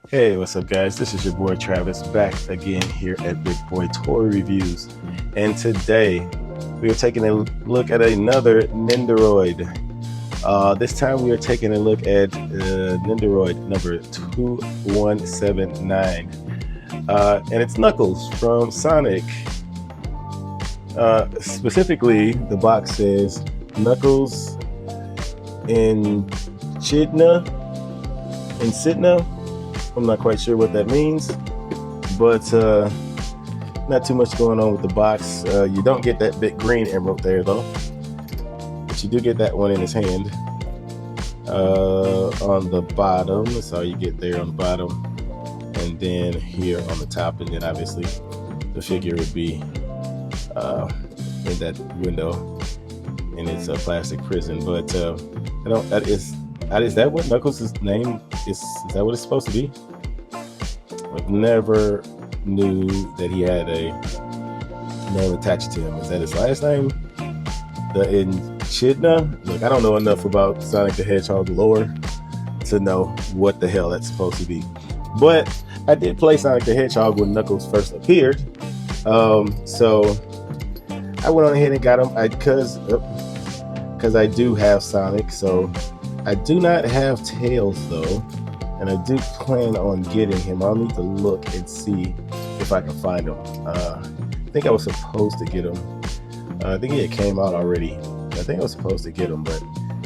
Hey, what's up, guys? This is your boy Travis back again here at Big Boy Toy Reviews. And today we are taking a look at another Nendoroid. This time we are taking a look at Nendoroid number 2179. And it's Knuckles from Sonic. Specifically, the box says Knuckles in Chidna, in Sidna. I'm not quite sure what that means, but not too much going on with the box. You don't get that big green emerald there though, but you do get that one in his hand. On the bottom, that's all you get there on the bottom, and then here on the top, and then obviously the figure would be in that window in its plastic prison. But I don't. Is that what Knuckles' name is? Is that what it's supposed to be? I've never knew that he had a name attached to him. Is that his last name? The Echidna? Look, I don't know enough about Sonic the Hedgehog lore to know what the hell that's supposed to be. But I did play Sonic the Hedgehog when Knuckles first appeared. So I went on ahead and got him because I do have Sonic. So I do not have Tails though. And I do plan on getting him. I'll need to look and see if I can find him. I think I was supposed to get him. I think it came out already. I think I was supposed to get him, but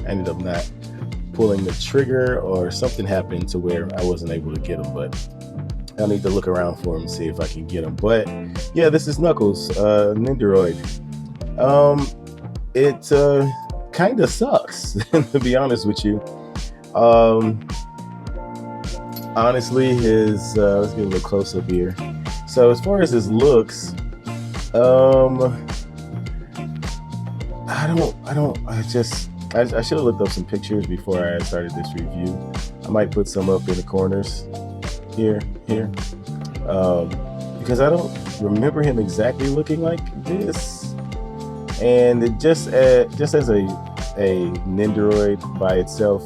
I ended up not pulling the trigger, or something happened to where I wasn't able to get him. But I'll need to look around for him and see if I can get him. But yeah, this is Knuckles, Nendoroid. It kind of sucks, to be honest with you. Honestly, his let's get a little close up here. So as far as his looks, I should have looked up some pictures before I started this review. I might put some up in the corners here, because I don't remember him exactly looking like this. And it just as a Nendoroid by itself,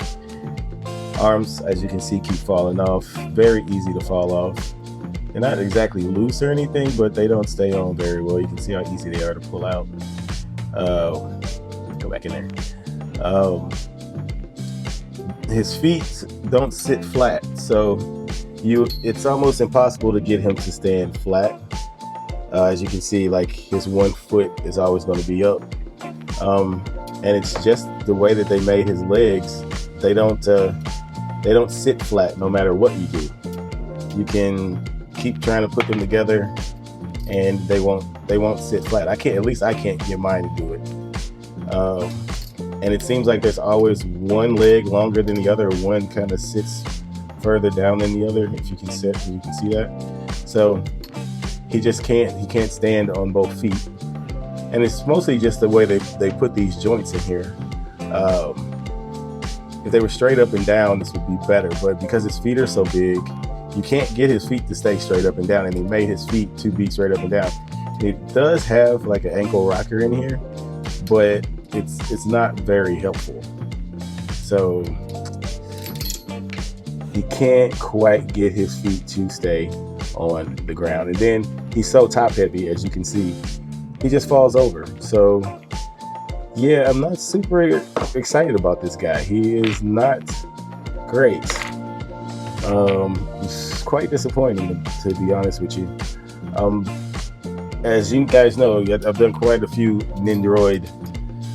arms, as you can see, keep falling off. Very easy to fall off. They're not exactly loose or anything, but they don't stay on very well. You can see how easy they are to pull out. Go back in there. His feet don't sit flat, so it's almost impossible to get him to stand flat. As you can see, like, his one foot is always going to be up. And it's just the way that they made his legs. They don't sit flat no matter what you do. You can keep trying to put them together and they won't sit flat. I can't get mine to do it. And it seems like there's always one leg longer than the other. One kind of sits further down than the other, if you can see that. So he can't stand on both feet. And it's mostly just the way they put these joints in here. If they were straight up and down, this would be better. But because his feet are so big, you can't get his feet to stay straight up and down. And they made his feet to be straight up and down. It does have like an ankle rocker in here, but it's not very helpful. So he can't quite get his feet to stay on the ground. And then he's so top heavy, as you can see, he just falls over. So yeah, I'm not super excited about this guy. He is not great. It's quite disappointing, to be honest with you. As you guys know, I've done quite a few Nendoroid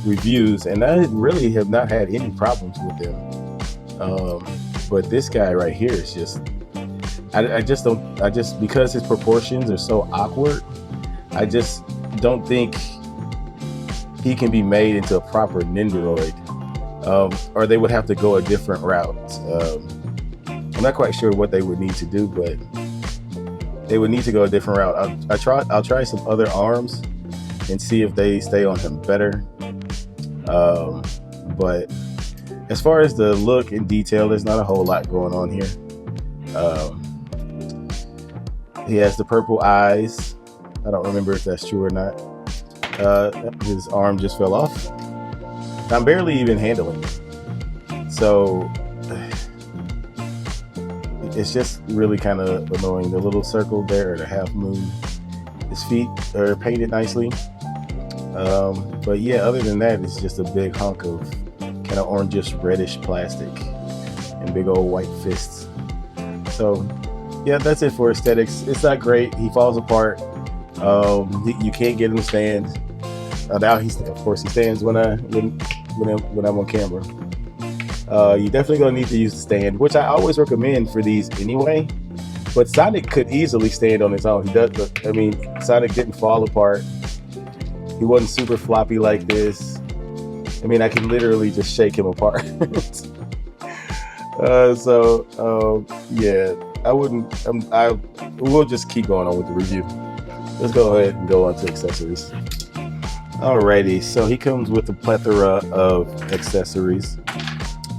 reviews, and I really have not had any problems with them. But this guy right here is just, because his proportions are so awkward, I just don't think he can be made into a proper Nendoroid, or they would have to go a different route. I'm not quite sure what they would need to do, but they would need to go a different route. I'll try some other arms and see if they stay on him better. But as far as the look and detail, there's not a whole lot going on here. He has the purple eyes. I don't remember if that's true or not. His arm just fell off. I'm barely even handling it. So it's just really kind of annoying. The little circle there, or the half moon. His feet are painted nicely. But yeah, other than that, it's just a big hunk of kind of orangish reddish plastic and big old white fists. So yeah, that's it for aesthetics. It's not great. He falls apart. You can't get him to stand. Now of course he stands when I'm on camera. You definitely gonna need to use the stand, which I always recommend for these anyway. But Sonic could easily stand on his own. He does. I mean, Sonic didn't fall apart. He wasn't super floppy like this. I mean, I can literally just shake him apart. Yeah, I wouldn't. We'll just keep going on with the review. Let's go ahead and go on to accessories. Alrighty, so he comes with a plethora of accessories.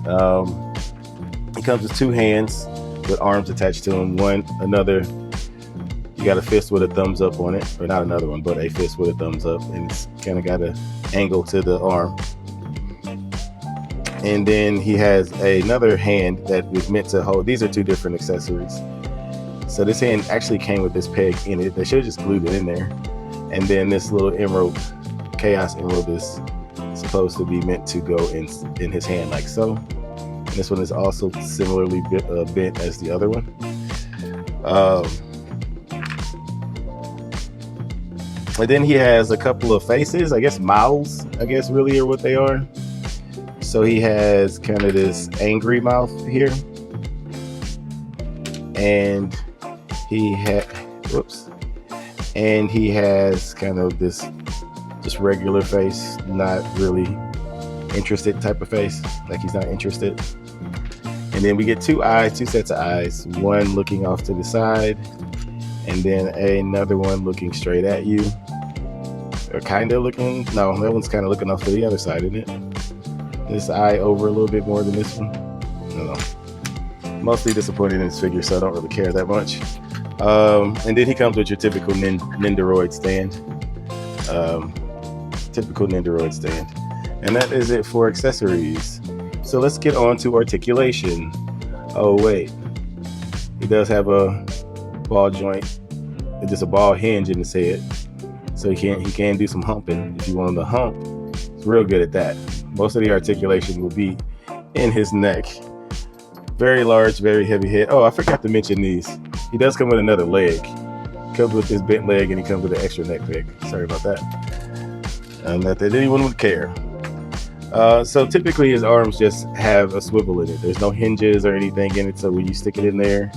He comes with 2 hands with arms attached to him. You got a fist with a thumbs up on it, or not another one, but a fist with a thumbs up, and it's kind of got an angle to the arm. And then he has another hand that was meant to hold. These are 2 different accessories. So this hand actually came with this peg in it. They should have just glued it in there. And then this little emerald, chaos emerald, is supposed to be meant to go in his hand like so. And this one is also similarly bent as the other one. And then he has a couple of faces, I guess mouths, really are what they are. So he has kind of this angry mouth here. And he has kind of this just regular face, not really interested type of face, like he's not interested. And then we get 2 sets of eyes, one looking off to the side, and then another one looking straight at you. Or kind of looking, no, that one's kind of looking off to the other side, isn't it? This eye over a little bit more than this one. I don't know. Mostly disappointed in this figure, so I don't really care that much. And then he comes with your typical Nendoroid stand. And that is it for accessories. So let's get on to articulation. Oh wait, he does have a ball joint, just a ball hinge in his head. So he can do some humping if you want him to hump. He's real good at that. Most of the articulation will be in his neck. Very large, very heavy head. Oh, I forgot to mention these. He does come with another leg. He comes with his bent leg, and he comes with an extra neck peg. Sorry about that. Not that anyone would care. So typically his arms just have a swivel in it. There's no hinges or anything in it, so when you stick it in there,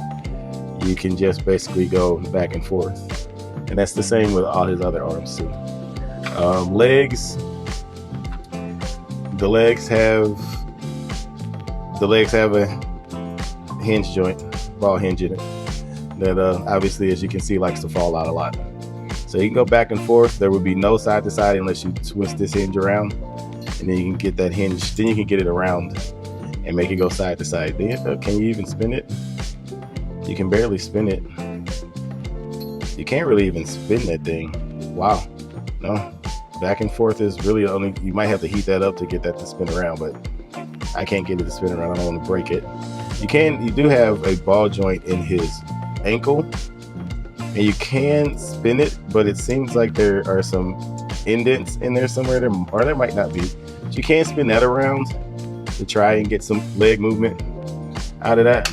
you can just basically go back and forth. And that's the same with all his other arms too. Legs. The legs have a hinge joint, ball hinge in it, that obviously, as you can see, likes to fall out a lot. So you can go back and forth. There would be no side to side unless you twist this hinge around, and then you can get that hinge. Then you can get it around and make it go side to side. Can you even spin it? You can barely spin it. You can't really even spin that thing. Wow. No. Back and forth is really only, you might have to heat that up to get that to spin around, but I can't get it to spin around. I don't want to break it. You do have a ball joint in his ankle, and you can spin it, but it seems like there are some indents in there somewhere, or there might not be. But you can spin that around to try and get some leg movement out of that.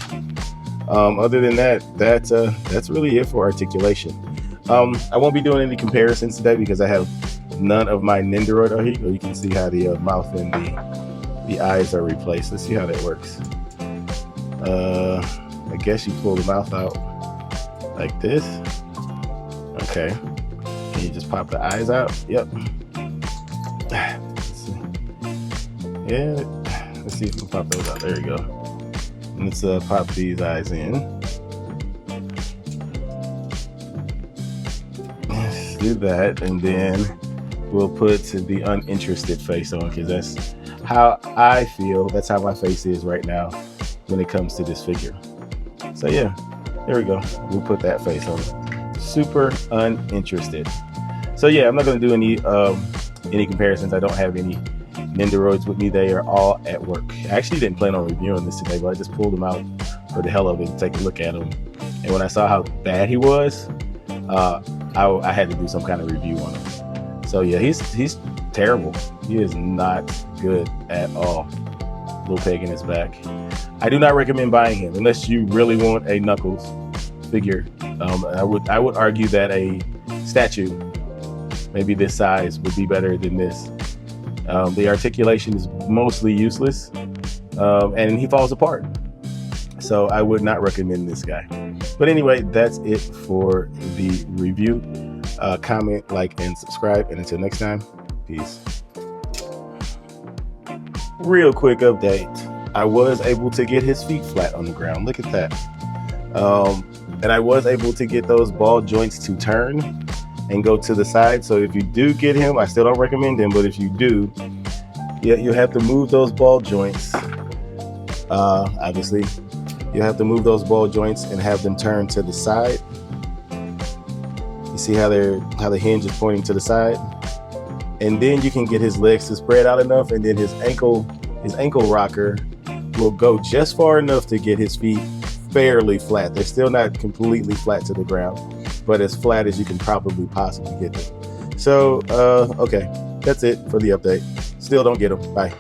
Other than that, that's really it for articulation. I won't be doing any comparisons today because I have none of my Nendoroid are here. You can see how the mouth and the eyes are replaced. Let's see how that works. I guess you pull the mouth out like this. Okay. And you just pop the eyes out. Yep. Let's see. Yeah. Let's see if we can pop those out. There you go. Let's pop these eyes in. Let's do that, and then we'll put the uninterested face on, because that's how I feel. That's how my face is right now when it comes to this figure. So yeah, there we go. We'll put that face on. Super uninterested. So yeah, I'm not going to do any comparisons. I don't have any Nendoroids with me. They are all at work. I actually didn't plan on reviewing this today, but I just pulled them out for the hell of it to take a look at him. And when I saw how bad he was, I had to do some kind of review on him. So yeah, he's terrible. He is not good at all. Little peg in his back. I do not recommend buying him unless you really want a Knuckles figure. I would argue that a statue, maybe this size, would be better than this. The articulation is mostly useless, and he falls apart. So I would not recommend this guy. But anyway, that's it for the review. Comment, like, and subscribe. And until next time, peace. Real quick update. I was able to get his feet flat on the ground. Look at that. And I was able to get those ball joints to turn and go to the side. So if you do get him, I still don't recommend him, but if you do, yeah, you have to move those ball joints. Obviously, you have to move those ball joints and have them turn to the side. You see how the hinge is pointing to the side? And then you can get his legs to spread out enough, and then his ankle rocker will go just far enough to get his feet fairly flat. They're still not completely flat to the ground, but as flat as you can probably possibly get them. So, okay, that's it for the update. Still don't get them. Bye.